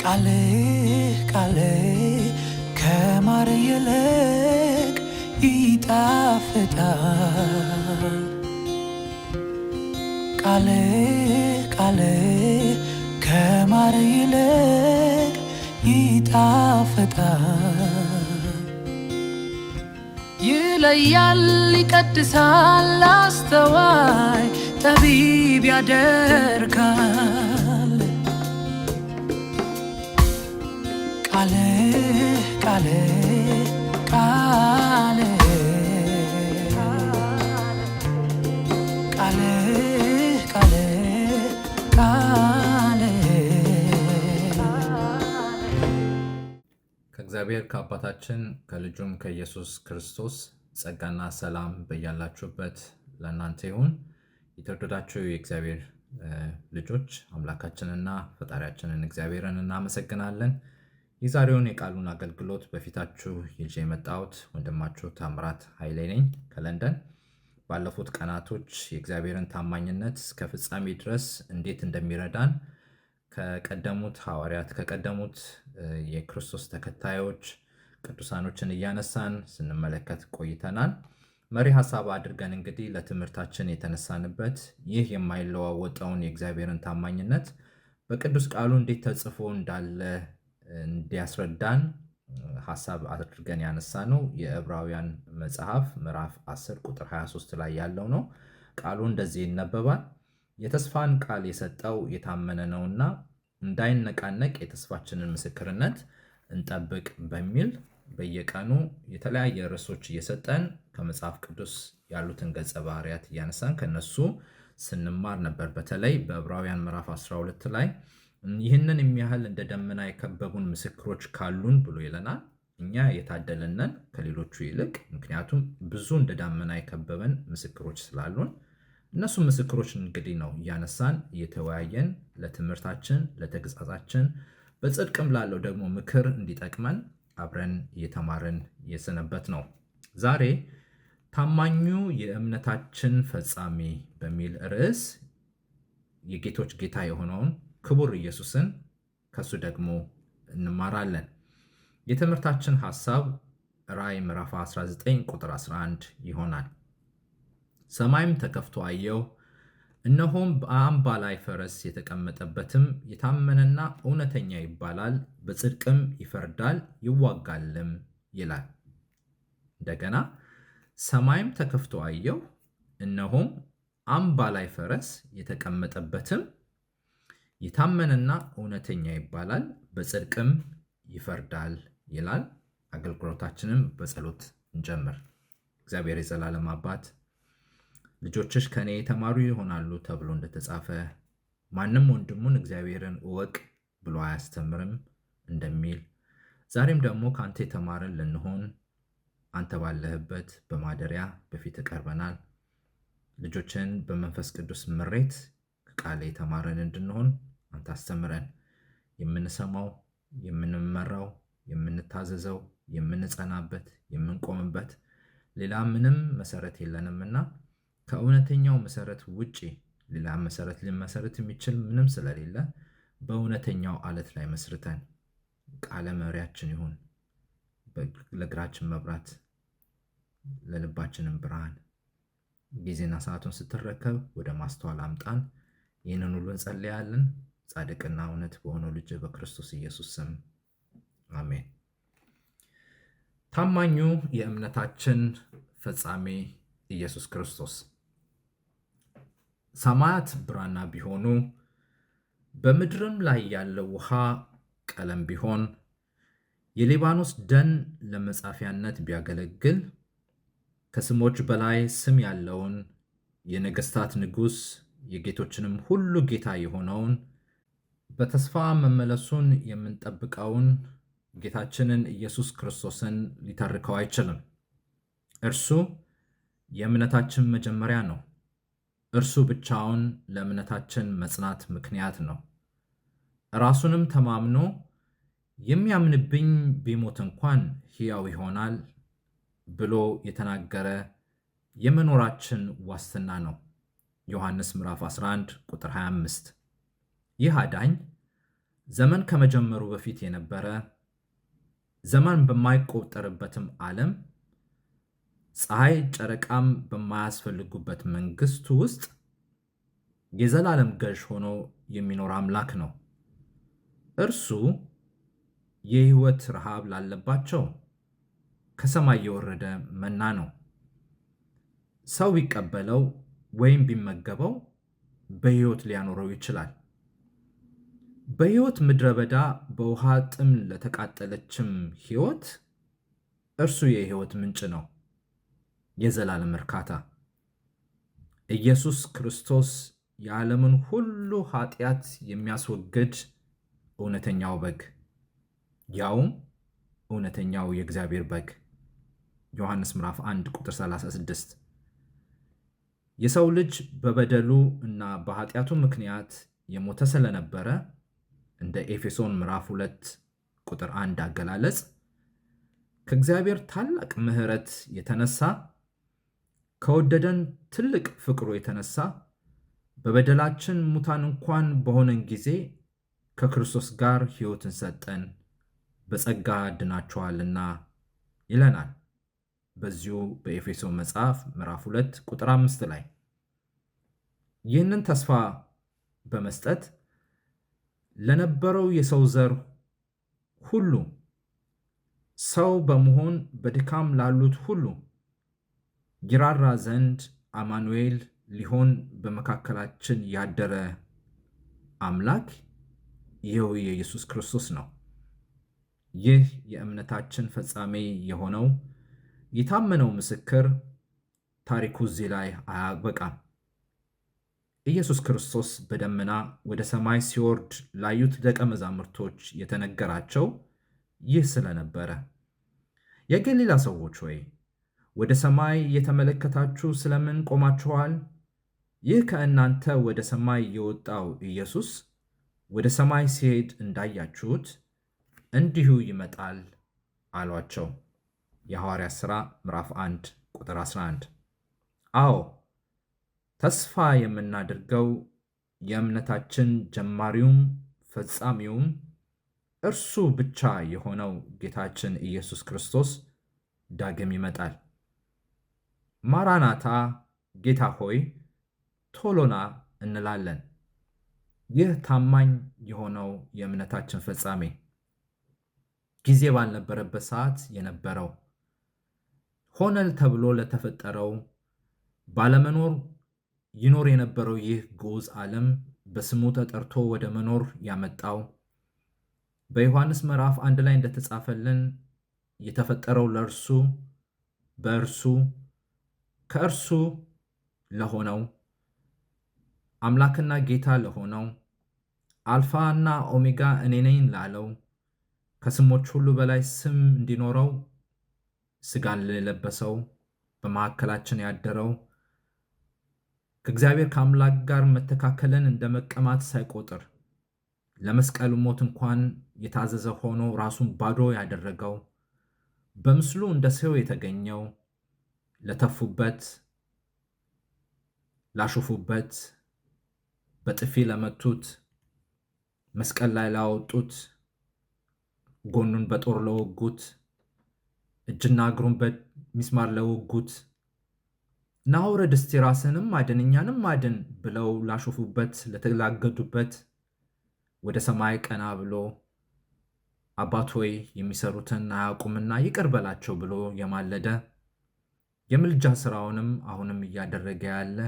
ቃል ከማር ይልቅ ይጣፍጣል። ቃል ከማር ይልቅ ይጣፍጣል። ይለያል፣ ይቀድሳል፣ አስተዋይ ጠቢብ ያደርጋል። ቃል ከእግዚአብሔር ከአባታችን ከልጁም ከኢየሱስ ክርስቶስ ጸጋና ሰላም በያላችሁበት ለእናንተ ይሁን። የተወደዳችሁ የእግዚአብሔር ልጆች አምላካችንና ፈጣሪያችንን እግዚአብሔርን እናመሰግናለን። የዛሬውን የቃሉን አገልግሎት በፊታችሁ ይዤ የመጣሁት ወንድማችሁ ታምራት ኃይሌ ነኝ ከለንደን። ባለፉት ቀናቶች የእግዚአብሔርን ታማኝነት እስከ ፍጻሜ ድረስ እንዴት እንደሚረዳን ከቀደሙት ሐዋርያት ከቀደሙት የክርስቶስ ተከታዮች ቅዱሳኖችን እያነሳን ስንመለከት ቆይተናል። መሪ ሐሳብ አድርገን እንግዲህ ለትምህርታችን የተነሳንበት ይህ የማይለዋወጠውን የእግዚአብሔርን ታማኝነት በቅዱስ ቃሉ እንዴት ተጽፎ እንዳለ እንዲያስረዳን ሐሳብ አድርገን ያነሳ ነው የዕብራውያን መጽሐፍ ምዕራፍ 10 ቁጥር 23 ላይ ያለው ነው። ቃሉ እንደዚህ ይነበባል። የተስፋን ቃል የሰጠው የታመነ ነውና እንዳይነቃነቅ የተስፋችንን ምስክርነት እንጠብቅ በሚል በየቀኑ የተለያየ ርዕሶች እየሰጠን ከመጽሐፍ ቅዱስ ያሉትን ገጸ ባህሪያት እያነሳን ከነሱ ስንማር ነበር። በተለይ በዕብራውያን ምዕራፍ 12 ላይ ይህንን የሚያህል እንደ ደመና የከበቡን ምስክሮች ካሉን ብሎ ይለናል። እኛ የታደልን ነን ከሌሎቹ ይልቅ፣ ምክንያቱም ብዙ እንደ ደመና የከበበን ምስክሮች ስላሉን። እነሱ ምስክሮች እንግዲህ ነው እያነሳን እየተወያየን ለትምህርታችን ለተግሳጻችን በጽድቅም ላለው ደግሞ ምክር እንዲጠቅመን አብረን እየተማርን የሰነበት ነው። ዛሬ ታማኙ የእምነታችን ፈጻሚ በሚል ርዕስ የጌቶች ጌታ የሆነውን ክቡር ኢየሱስን ከሱ ደግሞ እንማራለን። የትምህርታችን ሐሳብ ራዕይ ምዕራፍ 19 ቁጥር 11 ይሆናል። ሰማይም ተከፍቶ አየሁ፣ እነሆም በአምባ ላይ ፈረስ የተቀመጠበትም የታመነና እውነተኛ ይባላል፣ በጽድቅም ይፈርዳል ይዋጋልም ይላል። እንደገና ሰማይም ተከፍቶ አየሁ፣ እነሆም አምባ ላይ ፈረስ የተቀመጠበትም የታመነና እውነተኛ ይባላል፣ በጽድቅም ይፈርዳል ይላል። አገልግሎታችንን በጸሎት እንጀምር። እግዚአብሔር የዘላለም አባት ልጆችሽ ከኔ የተማሩ ይሆናሉ ተብሎ እንደተጻፈ ማንም ወንድሙን እግዚአብሔርን እወቅ ብሎ አያስተምርም እንደሚል ዛሬም ደግሞ ከአንተ የተማርን ልንሆን አንተ ባለህበት በማደሪያ በፊት ቀርበናል። ልጆችን በመንፈስ ቅዱስ ምሬት ከቃል የተማረን እንድንሆን አንተ አስተምረን። የምንሰማው የምንመራው የምንታዘዘው የምንጸናበት የምንቆምበት ሌላ ምንም መሰረት የለንምና ከእውነተኛው መሰረት ውጪ ሌላ መሰረት ሊመሰረት የሚችል ምንም ስለሌለ በእውነተኛው አለት ላይ መስርተን ቃለ መሪያችን ይሁን። ለእግራችን መብራት ለልባችንም ብርሃን። ጊዜና ሰዓቱን ስትረከብ ወደ ማስተዋል አምጣን። ይህንን ሁሉ እንጸልያለን ጻድቅና እውነት በሆነው ልጅ በክርስቶስ ኢየሱስ ስም አሜን። ታማኙ የእምነታችን ፈጻሚ ኢየሱስ ክርስቶስ። ሰማያት ብራና ቢሆኑ በምድርም ላይ ያለው ውሃ ቀለም ቢሆን የሊባኖስ ደን ለመጻፊያነት ቢያገለግል ከስሞች በላይ ስም ያለውን የነገስታት ንጉሥ የጌቶችንም ሁሉ ጌታ የሆነውን በተስፋ መመለሱን የምንጠብቀውን ጌታችንን ኢየሱስ ክርስቶስን ሊተርከው አይችልም። እርሱ የእምነታችን መጀመሪያ ነው። እርሱ ብቻውን ለእምነታችን መጽናት ምክንያት ነው። ራሱንም ተማምኖ የሚያምንብኝ ቢሞት እንኳን ሕያው ይሆናል ብሎ የተናገረ የመኖራችን ዋስትና ነው። ዮሐንስ ምዕራፍ 11 ቁጥር 25። ይህ አዳኝ ዘመን ከመጀመሩ በፊት የነበረ ዘመን በማይቆጠርበትም ዓለም ፀሐይ ጨረቃም በማያስፈልጉበት መንግስቱ ውስጥ የዘላለም ገዥ ሆኖ የሚኖር አምላክ ነው። እርሱ የሕይወት ረሃብ ላለባቸው ከሰማይ የወረደ መና ነው። ሰው ቢቀበለው ወይም ቢመገበው በሕይወት ሊያኖረው ይችላል። በሕይወት ምድረ በዳ በውሃ ጥም ለተቃጠለችም ሕይወት እርሱ የሕይወት ምንጭ ነው፣ የዘላለም እርካታ። ኢየሱስ ክርስቶስ የዓለምን ሁሉ ኃጢአት የሚያስወግድ እውነተኛው በግ፣ ያውም እውነተኛው የእግዚአብሔር በግ። ዮሐንስ ምዕራፍ 1 ቁጥር 36። የሰው ልጅ በበደሉ እና በኃጢአቱ ምክንያት የሞተ ስለነበረ እንደ ኤፌሶን ምዕራፍ 2 ቁጥር 1 አገላለጽ ከእግዚአብሔር ታላቅ ምሕረት የተነሳ ከወደደን ትልቅ ፍቅሩ የተነሳ በበደላችን ሙታን እንኳን በሆነን ጊዜ ከክርስቶስ ጋር ሕይወትን ሰጠን፣ በጸጋ ድናችኋልና ይለናል በዚሁ በኤፌሶን መጽሐፍ ምዕራፍ 2 ቁጥር 5 ላይ። ይህንን ተስፋ በመስጠት ለነበረው የሰው ዘር ሁሉ ሰው በመሆን በድካም ላሉት ሁሉ ይራራ ዘንድ አማኑኤል ሊሆን በመካከላችን ያደረ አምላክ ይኸው የኢየሱስ ክርስቶስ ነው። ይህ የእምነታችን ፍጻሜ የሆነው የታመነው ምስክር ታሪኩ እዚህ ላይ አያበቃም። ኢየሱስ ክርስቶስ በደመና ወደ ሰማይ ሲወርድ ላዩት ደቀ መዛሙርቶች የተነገራቸው ይህ ስለነበረ የገሊላ ሰዎች ሆይ ወደ ሰማይ እየተመለከታችሁ ስለምን ቆማችኋል? ይህ ከእናንተ ወደ ሰማይ የወጣው ኢየሱስ ወደ ሰማይ ሲሄድ እንዳያችሁት እንዲሁ ይመጣል አሏቸው። የሐዋርያት ሥራ ምዕራፍ 1 ቁጥር 11። አዎ ተስፋ የምናደርገው የእምነታችን ጀማሪውም ፈጻሚውም እርሱ ብቻ የሆነው ጌታችን ኢየሱስ ክርስቶስ ዳግም ይመጣል። ማራናታ፣ ጌታ ሆይ ቶሎና እንላለን። ይህ ታማኝ የሆነው የእምነታችን ፍጻሜ ጊዜ ባልነበረበት ሰዓት የነበረው ሆነ ተብሎ ለተፈጠረው ባለመኖር ይኖር የነበረው ይህ ግዑዝ ዓለም በስሙ ተጠርቶ ወደ መኖር ያመጣው በዮሐንስ ምዕራፍ 1 ላይ እንደተጻፈልን የተፈጠረው ለእርሱ በእርሱ ከእርሱ ለሆነው አምላክና ጌታ ለሆነው አልፋና ኦሜጋ እኔ ነኝ ላለው ከስሞች ሁሉ በላይ ስም እንዲኖረው ሥጋን ለለበሰው በመካከላችን ያደረው ከእግዚአብሔር ከአምላክ ጋር መተካከልን እንደ መቀማት ሳይቆጥር ለመስቀል ሞት እንኳን የታዘዘ ሆኖ ራሱን ባዶ ያደረገው በምስሉ እንደ ሰው የተገኘው ለተፉበት፣ ላሾፉበት፣ በጥፊ ለመቱት፣ መስቀል ላይ ላወጡት፣ ጎኑን በጦር ለወጉት፣ እጅና እግሩን በሚስማር ለወጉት፣ ና ውረድ እስቲ ራስንም አድን እኛንም አድን ብለው ላሾፉበት፣ ለተላገዱበት ወደ ሰማይ ቀና ብሎ አባት ሆይ የሚሰሩትን አያውቁምና ይቅር በላቸው ብሎ የማለደ የምልጃ ስራውንም አሁንም እያደረገ ያለ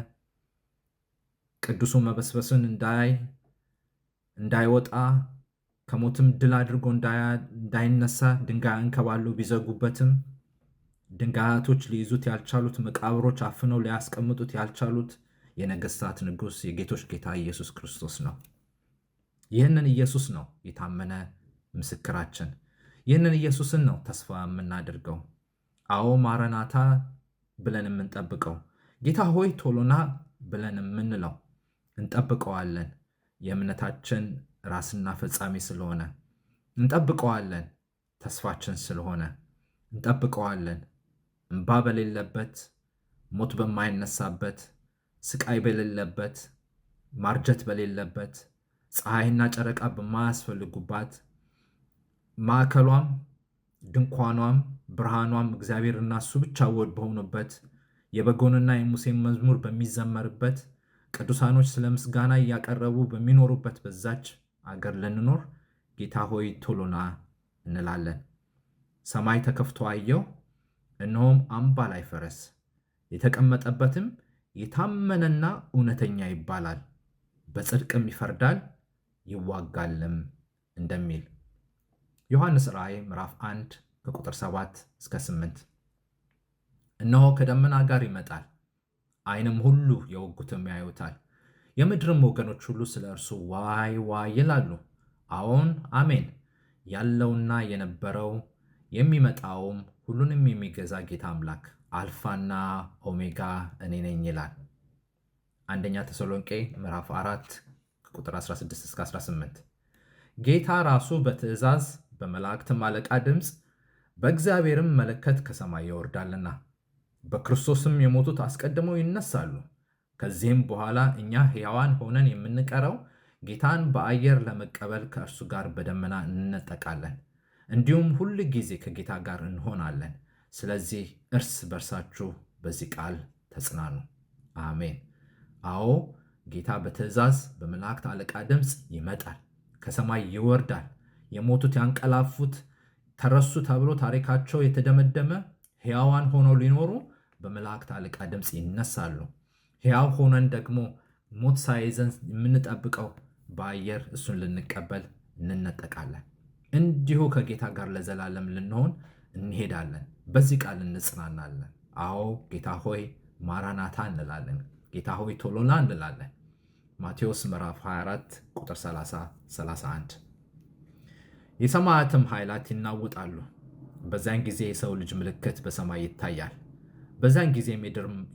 ቅዱሱ መበስበስን እንዳይወጣ ከሞትም ድል አድርጎ እንዳይነሳ ድንጋይ አንከባሉ ቢዘጉበትም ድንጋያቶች ሊይዙት ያልቻሉት መቃብሮች አፍነው ሊያስቀምጡት ያልቻሉት የነገሥታት ንጉሥ የጌቶች ጌታ ኢየሱስ ክርስቶስ ነው። ይህንን ኢየሱስ ነው የታመነ ምስክራችን። ይህንን ኢየሱስን ነው ተስፋ የምናደርገው። አዎ ማረናታ ብለን የምንጠብቀው፣ ጌታ ሆይ ቶሎና ብለን የምንለው እንጠብቀዋለን። የእምነታችን ራስና ፈጻሚ ስለሆነ እንጠብቀዋለን። ተስፋችን ስለሆነ እንጠብቀዋለን። እንባ በሌለበት፣ ሞት በማይነሳበት፣ ስቃይ በሌለበት፣ ማርጀት በሌለበት፣ ፀሐይና ጨረቃ በማያስፈልጉባት ማዕከሏም ድንኳኗም ብርሃኗም እግዚአብሔርና እሱ ብቻ ውድ በሆኑበት የበጎንና የሙሴን መዝሙር በሚዘመርበት ቅዱሳኖች ስለ ምስጋና እያቀረቡ በሚኖሩበት በዛች አገር ልንኖር ጌታ ሆይ ቶሎና እንላለን። ሰማይ ተከፍቶ አየሁ፣ እነሆም አምባ ላይ ፈረስ፣ የተቀመጠበትም የታመነና እውነተኛ ይባላል፣ በጽድቅም ይፈርዳል ይዋጋልም እንደሚል ዮሐንስ ራእይ ምዕራፍ 1 ከቁጥር 7 እስከ 8። እነሆ ከደመና ጋር ይመጣል፣ ዓይንም ሁሉ የወጉትም ያዩታል፣ የምድርም ወገኖች ሁሉ ስለ እርሱ ዋይ ዋይ ይላሉ። አዎን አሜን፣ ያለውና የነበረው የሚመጣውም ሁሉንም የሚገዛ ጌታ አምላክ አልፋና ኦሜጋ እኔ ነኝ ይላል። አንደኛ ተሰሎንቄ ምዕራፍ 4 ከቁጥር 16 እስከ 18። ጌታ ራሱ በትእዛዝ በመላእክትም አለቃ ድምፅ በእግዚአብሔርም መለከት ከሰማይ ይወርዳልና በክርስቶስም የሞቱት አስቀድመው ይነሳሉ። ከዚህም በኋላ እኛ ሕያዋን ሆነን የምንቀረው ጌታን በአየር ለመቀበል ከእርሱ ጋር በደመና እንነጠቃለን፣ እንዲሁም ሁል ጊዜ ከጌታ ጋር እንሆናለን። ስለዚህ እርስ በርሳችሁ በዚህ ቃል ተጽናኑ። አሜን። አዎ ጌታ በትእዛዝ በመላእክት አለቃ ድምፅ ይመጣል፣ ከሰማይ ይወርዳል። የሞቱት ያንቀላፉት ተረሱ ተብሎ ታሪካቸው የተደመደመ ሕያዋን ሆነው ሊኖሩ በመላእክት አለቃ ድምፅ ይነሳሉ። ሕያው ሆነን ደግሞ ሞት ሳይዘን የምንጠብቀው በአየር እሱን ልንቀበል እንነጠቃለን። እንዲሁ ከጌታ ጋር ለዘላለም ልንሆን እንሄዳለን። በዚህ ቃል እንጽናናለን። አዎ ጌታ ሆይ ማራናታ እንላለን። ጌታ ሆይ ቶሎና እንላለን። ማቴዎስ ምዕራፍ 24 ቁጥር 30-31። የሰማያትም ኃይላት ይናወጣሉ። በዚያን ጊዜ የሰው ልጅ ምልክት በሰማይ ይታያል። በዚያን ጊዜም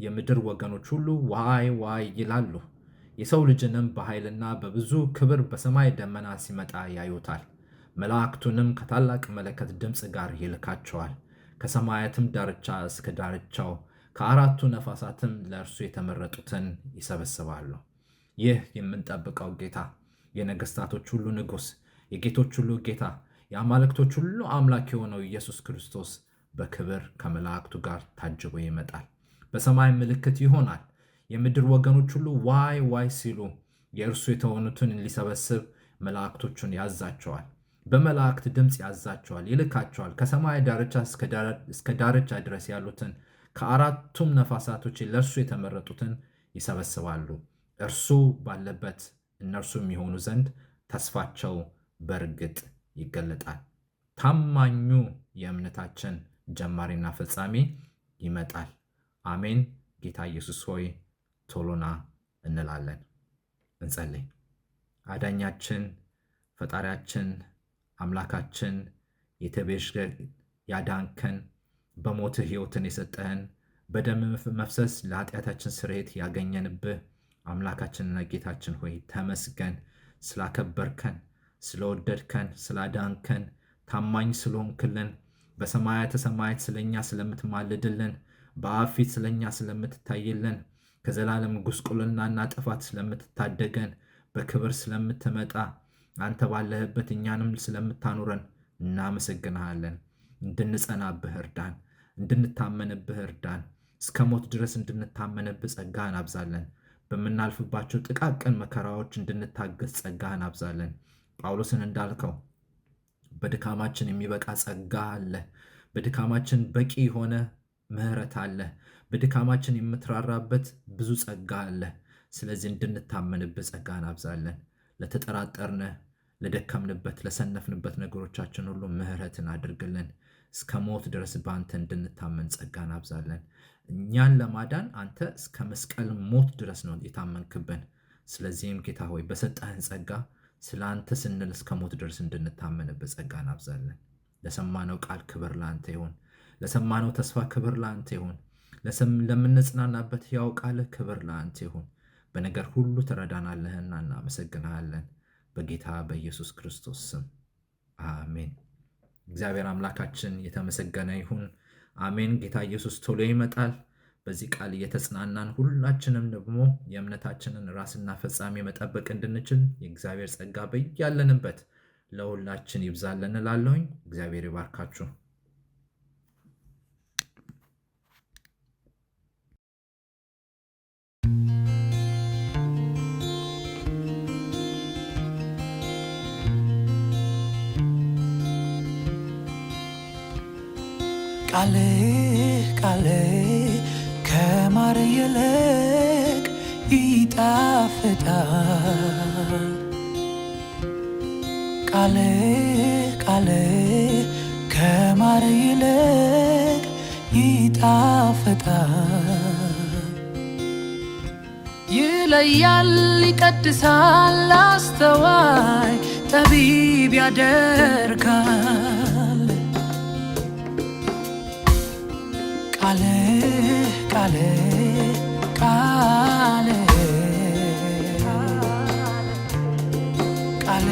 የምድር ወገኖች ሁሉ ዋይ ዋይ ይላሉ። የሰው ልጅንም በኃይልና በብዙ ክብር በሰማይ ደመና ሲመጣ ያዩታል። መላእክቱንም ከታላቅ መለከት ድምፅ ጋር ይልካቸዋል። ከሰማያትም ዳርቻ እስከ ዳርቻው ከአራቱ ነፋሳትም ለእርሱ የተመረጡትን ይሰበስባሉ። ይህ የምንጠብቀው ጌታ የነገሥታቶች ሁሉ ንጉሥ፣ የጌቶች ሁሉ ጌታ፣ የአማልክቶች ሁሉ አምላክ የሆነው ኢየሱስ ክርስቶስ በክብር ከመላእክቱ ጋር ታጅቦ ይመጣል። በሰማይ ምልክት ይሆናል። የምድር ወገኖች ሁሉ ዋይ ዋይ ሲሉ የእርሱ የተሆኑትን ሊሰበስብ መላእክቶቹን ያዛቸዋል። በመላእክት ድምፅ ያዛቸዋል፣ ይልካቸዋል። ከሰማይ ዳርቻ እስከ ዳርቻ ድረስ ያሉትን ከአራቱም ነፋሳቶች ለእርሱ የተመረጡትን ይሰበስባሉ። እርሱ ባለበት እነርሱ የሚሆኑ ዘንድ ተስፋቸው በእርግጥ ይገለጣል። ታማኙ የእምነታችን ጀማሪና ፈጻሚ ይመጣል። አሜን። ጌታ ኢየሱስ ሆይ ቶሎና እንላለን። እንጸልይ። አዳኛችን፣ ፈጣሪያችን፣ አምላካችን የተቤዥ ያዳንከን፣ በሞትህ ሕይወትን የሰጠህን፣ በደም መፍሰስ ለኃጢአታችን ስርየት ያገኘንብህ አምላካችንና ጌታችን ሆይ ተመስገን። ስላከበርከን፣ ስለወደድከን፣ ስላዳንከን፣ ታማኝ ስለሆንክልን፣ በሰማያተ ሰማያት ስለኛ ስለምትማልድልን፣ በአብ ፊት ስለኛ ስለምትታይልን፣ ከዘላለም ጉስቁልናና ጥፋት ስለምትታደገን፣ በክብር ስለምትመጣ፣ አንተ ባለህበት እኛንም ስለምታኖረን እናመሰግንሃለን። እንድንጸናብህ እርዳን፣ እንድንታመንብህ እርዳን። እስከ ሞት ድረስ እንድንታመንብህ ጸጋህን አብዛለን። በምናልፍባቸው ጥቃቅን መከራዎች እንድንታገስ ጸጋህን አብዛለን። ጳውሎስን እንዳልከው በድካማችን የሚበቃ ጸጋ አለ። በድካማችን በቂ የሆነ ምሕረት አለ። በድካማችን የምትራራበት ብዙ ጸጋ አለ። ስለዚህ እንድንታመንበት ጸጋህን አብዛለን። ለተጠራጠርንህ፣ ለደከምንበት፣ ለሰነፍንበት ነገሮቻችን ሁሉ ምሕረትን አድርግልን። እስከ ሞት ድረስ በአንተ እንድንታመን ጸጋህን አብዛለን። እኛን ለማዳን አንተ እስከ መስቀል ሞት ድረስ ነው የታመንክብን። ስለዚህም ጌታ ሆይ በሰጠህን ጸጋ ስለ አንተ ስንል እስከ ሞት ድረስ እንድንታመንበት ጸጋህን አብዛለን። ለሰማነው ቃል ክብር ለአንተ ይሁን። ለሰማነው ተስፋ ክብር ለአንተ ይሁን። ለምንጽናናበት ሕያው ቃልህ ክብር ለአንተ ይሁን። በነገር ሁሉ ትረዳናለህና እናመሰግንሃለን። በጌታ በኢየሱስ ክርስቶስ ስም አሜን። እግዚአብሔር አምላካችን የተመሰገነ ይሁን። አሜን። ጌታ ኢየሱስ ቶሎ ይመጣል። በዚህ ቃል እየተጽናናን ሁላችንም ደግሞ የእምነታችንን ራስና ፈጻሚ መጠበቅ እንድንችል የእግዚአብሔር ጸጋ በያለንበት ለሁላችን ይብዛልን እላለሁኝ። እግዚአብሔር ይባርካችሁ። ቃሌ ቃሌ ከማር ይልቅ ይጣፍጣል። ቃሌ ቃሌ ከማር ይልቅ ይጣፍጣል። ይለያል ይቀድሳል አስተዋይ ጠቢብ ያደርጋል። ቃሌ ቃሌ ቃሌ ቃሌ